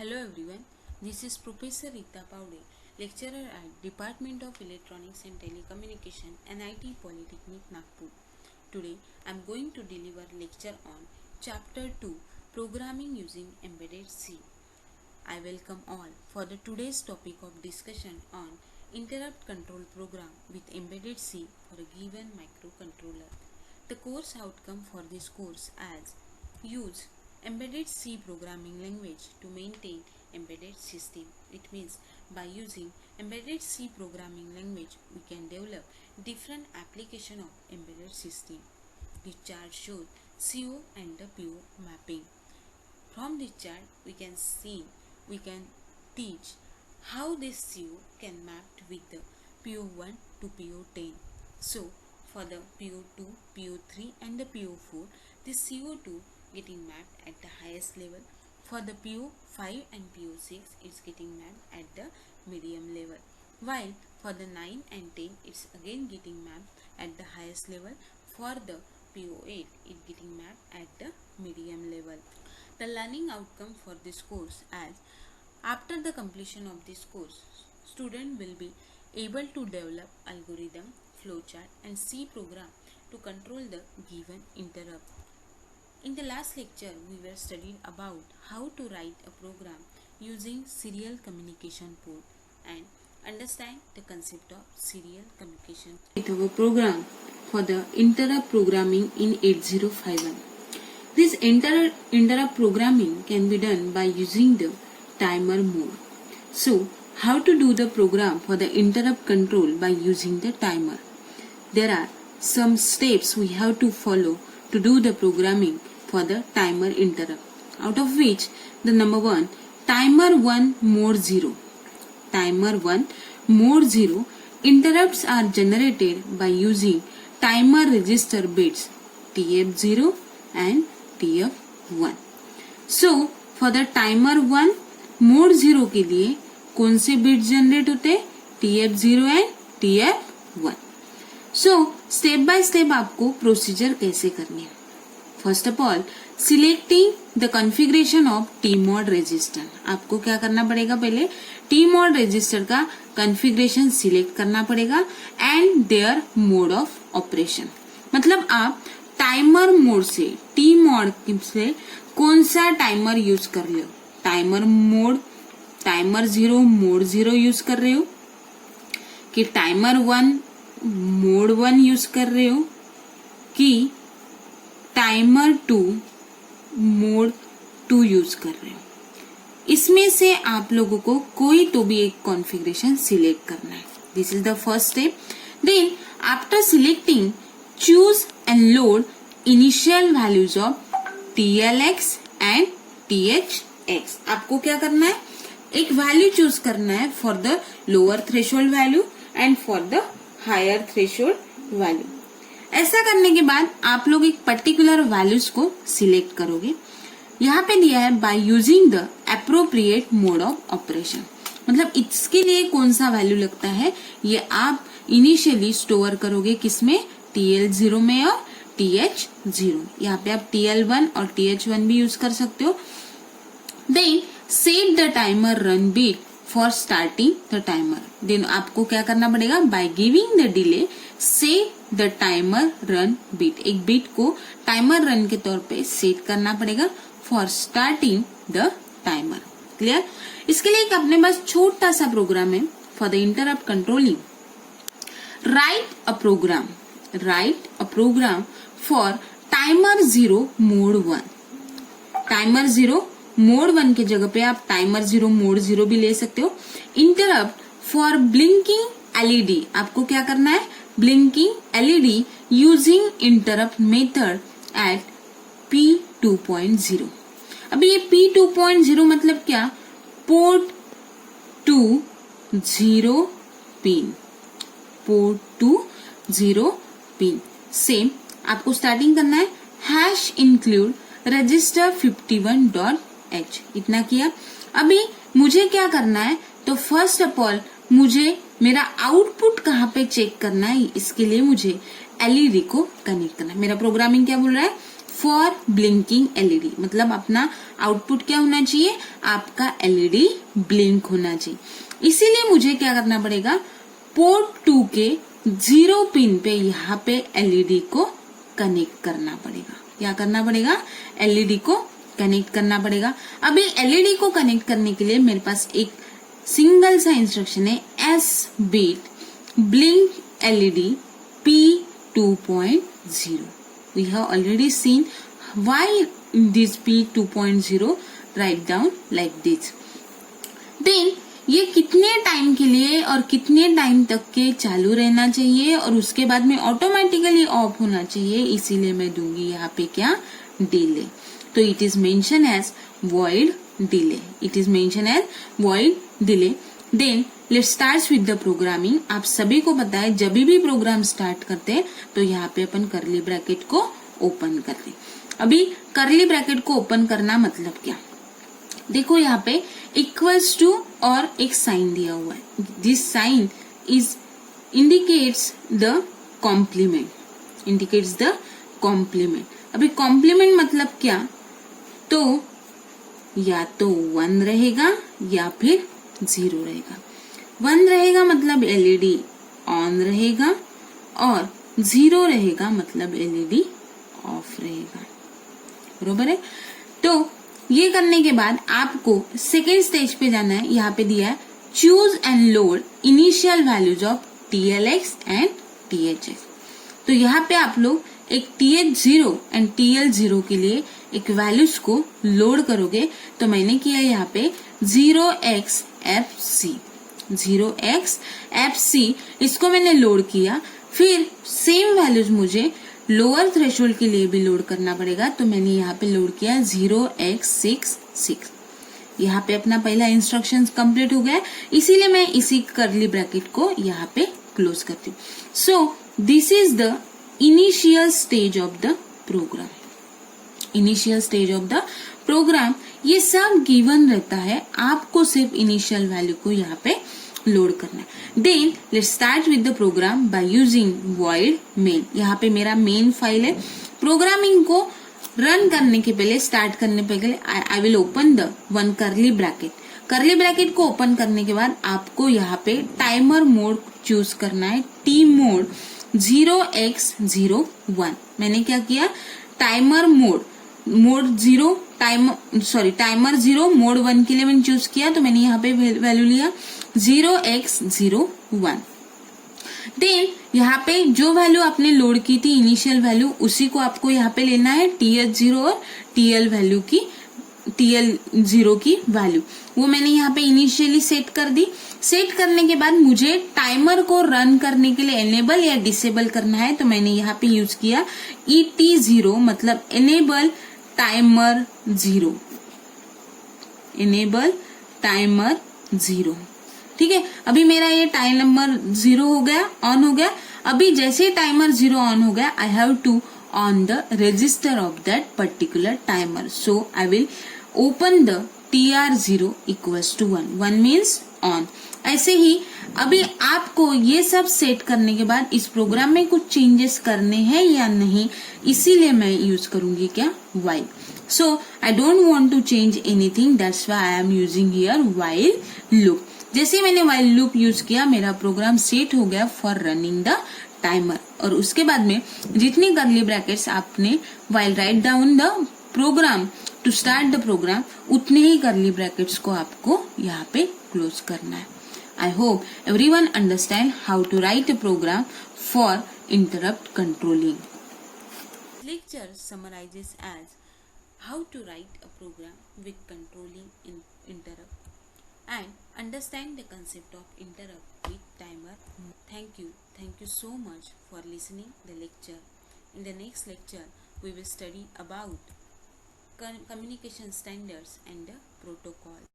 Hello everyone, this is Professor Rita Paude, lecturer at Department of Electronics and Telecommunication, NIT Polytechnic, Nagpur. Today I am going to deliver lecture on Chapter 2, Programming Using Embedded C. I welcome all for the today's topic of discussion on Interrupt Control Program with Embedded C for a given microcontroller. The course outcome for this course as use Embedded C programming language to maintain embedded system. It means by using embedded C programming language, we can develop different application of embedded system. This chart shows CO and the PO mapping. From this chart, we can teach how this CO can map with the PO1 to PO10. So, for the PO2, PO3 and the PO4, this CO2 getting mapped at the highest level. For the PO5 and PO6, it's getting mapped at the medium level. While for the 9 and 10, it's again getting mapped at the highest level. For the PO8, it's getting mapped at the medium level. The learning outcome for this course as after the completion of this course, student will be able to develop algorithm, flowchart and C program to control the given interrupt. In the last lecture, we were studied about how to write a program using serial communication port and understand the concept of serial communication. With our program for the interrupt programming in 8051. This interrupt programming can be done by using the timer mode. So, how to do the program for the interrupt control by using the timer? There are some steps we have to follow to do the programming for the timer interrupt, out of which the number 1, timer 1 mode 0. Timer 1 mode 0 interrupts are generated by using timer register bits TF0 and TF1. So for the timer 1 mode 0 के लिए कौन से bits generate होते? TF0 and TF1. So step by step आपको procedure कैसे करनी है. First of all, selecting the configuration of TMOD register. आपको क्या करना पड़ेगा? पहले टीमॉड रजिस्टर का कॉन्फ़िगरेशन सिलेक्ट करना पड़ेगा and their mode of operation. मतलब आप टाइमर मोड से टीमॉड से कौन सा टाइमर यूज कर रहे हो? Timer mode, timer 0 mode 0 use कर रहे हो कि टाइमर 1 मोड 1 यूज कर रहे हो कि टाइमर 2 मोड 2 यूज कर रहे हो. इसमें से आप लोगों को कोई तो भी एक कॉन्फ़िगरेशन सिलेक्ट करना है. This is the first step. Then after selecting, choose and load initial values of TLX and THX. आपको क्या करना है? एक वैल्यू चूज करना है for the lower threshold value and for the higher threshold value. ऐसा करने के बाद आप लोग एक पर्टिकुलर वैल्यूज को सिलेक्ट करोगे. यहाँ पे दिया है by using the appropriate mode of operation. मतलब इसके लिए कौन सा वैल्यू लगता है ये आप इनिशियली स्टोर करोगे किसमें? TL0 में और TH0. यहाँ पे आप TL1 और TH1 भी यूज कर सकते हो. Then set the timer run bit for starting the timer. Then आपको क्या करना पड़ेगा? By giving the delay set the timer run bit. एक बीट को टाइमर रन के तौर पे सेट करना पड़ेगा for starting the timer. Clear? इसके लिए एक अपने पास छोटा सा प्रोग्राम है for the interrupt controlling. Write a program for timer 0 mode 1. Timer 0 mode 1 के जगह पे आप टाइमर 0 मोड 0 भी ले सकते हो. Interrupt for blinking LED. आपको क्या करना है? Blinking LED using interrupt method at P2.0. अभी ये P2.0 मतलब क्या? Port 2 0 pin. Port 2 0 pin. Same आपको स्टार्टिंग करना है हैश इंक्लूड रजिस्टर 51.h. इतना किया. अभी मुझे क्या करना है? तो फर्स्ट ऑफ ऑल मुझे मेरा आउटपुट कहाँ पे चेक करना है. इसके लिए मुझे LED को कनेक्ट करना है. मेरा प्रोग्रामिंग क्या बोल रहा है? फॉर ब्लिंकिंग एलईडी, मतलब अपना आउटपुट क्या होना चाहिए, आपका एलईडी ब्लिंक होना चाहिए। इसीलिए मुझे क्या करना पड़ेगा, पोर्ट 2 के 0 पिन पे यहाँ पे एलईडी को कनेक्ट करना पड़ेगा। क्या करना पड़ेगा, एलईडी को कनेक्ट करना पड़ेगा। अभी एलईडी को कनेक्ट करने के लिए मेरे पास एक सिंगल सा इंस्ट्रक्शन है, S bit blink LED P2.0. We have already seen why this P2.0 write down like this. Then ये कितने टाइम के लिए और कितने टाइम तक के चालू रहना चाहिए और उसके बाद में ऑटोमेटिकली ऑफ होना चाहिए, इसीलिए मैं दूंगी यहाँ पे क्या, डिले। तो it is mention as void delay. It is mentioned as void delay. Then let's start with the programming. आप सभी को पता है जब भी प्रोग्राम स्टार्ट करते हैं तो यहाँ पे अपन करली ब्रैकेट को ओपन करते हैं। अभी करली ब्रैकेट को ओपन करना मतलब क्या, देखो यहाँ पे इक्वल्स टू और एक साइन दिया हुआ है। This sign is indicates the complement, indicates the complement. अभी कॉम्प्लीमेंट मतलब क्या, तो या तो 1 रहेगा या फिर 0 रहेगा। 1 रहेगा मतलब एलईडी ऑन रहेगा और 0 रहेगा मतलब एलईडी ऑफ रहेगा, बरोबर है। तो ये करने के बाद आपको सेकेंड स्टेज पे जाना है। यहाँ पे दिया है choose and load initial values of TLX and THX। तो यहाँ पे आप लोग एक TH0 एंड TL0 के लिए एक वैल्यूज को लोड करोगे। तो मैंने किया यहाँ पे 0xFC, 0xFC इसको मैंने लोड किया। फिर सेम वैल्यूज मुझे लोअर थ्रेशोल्ड के लिए भी लोड करना पड़ेगा, तो मैंने यहाँ पे लोड किया 0x66। यहाँ पे अपना पहला इंस्ट्रक्शन कंप्लीट हो गया, इसीलिए मैं इसी करली ब्रैकेट को यहाँ पे क्लोज करती हूँ। So this is the initial stage of the program. Initial stage of the program ये सब गिवन रहता है, आपको सिर्फ इनिशियल वैल्यू को यहाँ पे लोड करना है। Then let's start with the program by using void main। यहाँ पे मेरा मेन फाइल है। प्रोग्रामिंग को रन करने के पहले, स्टार्ट करने पहले I will open the one curly bracket. Curly bracket को ओपन करने के बाद आपको यहाँ पे टाइमर मोड चूज करना है, टी मोड 0x01। मैंने क्या किया, टाइमर मोड टाइमर 0 मोड 1 के लिए मैंने चूज किया, तो मैंने यहाँ पे वैल्यू लिया 0x01। देन यहाँ पे जो वैल्यू आपने लोड की थी इनिशियल वैल्यू, उसी को आपको यहाँ पे लेना है, TH0 और TL0 की वैल्यू वो मैंने यहाँ पे इनिशियली सेट कर दी। सेट करने के बाद मुझे टाइमर को रन करने के लिए एनेबल या डिसेबल करना है, तो मैंने यहाँ पे यूज किया ET0, मतलब एनेबल टाइमर 0, एनेबल टाइमर 0। ठीक है, अभी मेरा ये टाइमर 0 हो गया, ऑन हो गया। अभी जैसे टाइमर 0 ऑन हो गया, I have to on the register of that particular timer. So I will open the TR0 equals to 1, 1 means on. ऐसे ही अभी आपको ये सब सेट करने के बाद इस प्रोग्राम में कुछ चेंजेस करने हैं या नहीं, इसीलिए मैं यूज करूंगी क्या, while। So I don't want to change anything, that's why I am using here while loop. जैसे मैंने while लूप यूज किया, मेरा प्रोग्राम सेट हो गया फॉर रनिंग द टाइमर। और उसके बाद में जितनी करली ब्रैकेट्स आपने while write down the program to start the program, उतने ही करली ब्रैकेट्स को आपको यहाँ पे क्लोज करना है। I hope everyone understand how to write a program for interrupt controlling. Lecture summarizes as how to write a program with controlling interrupt and understand the concept of interrupt with timer. Thank you so much for listening the lecture. In the next lecture, we will study about communication standards and the protocol.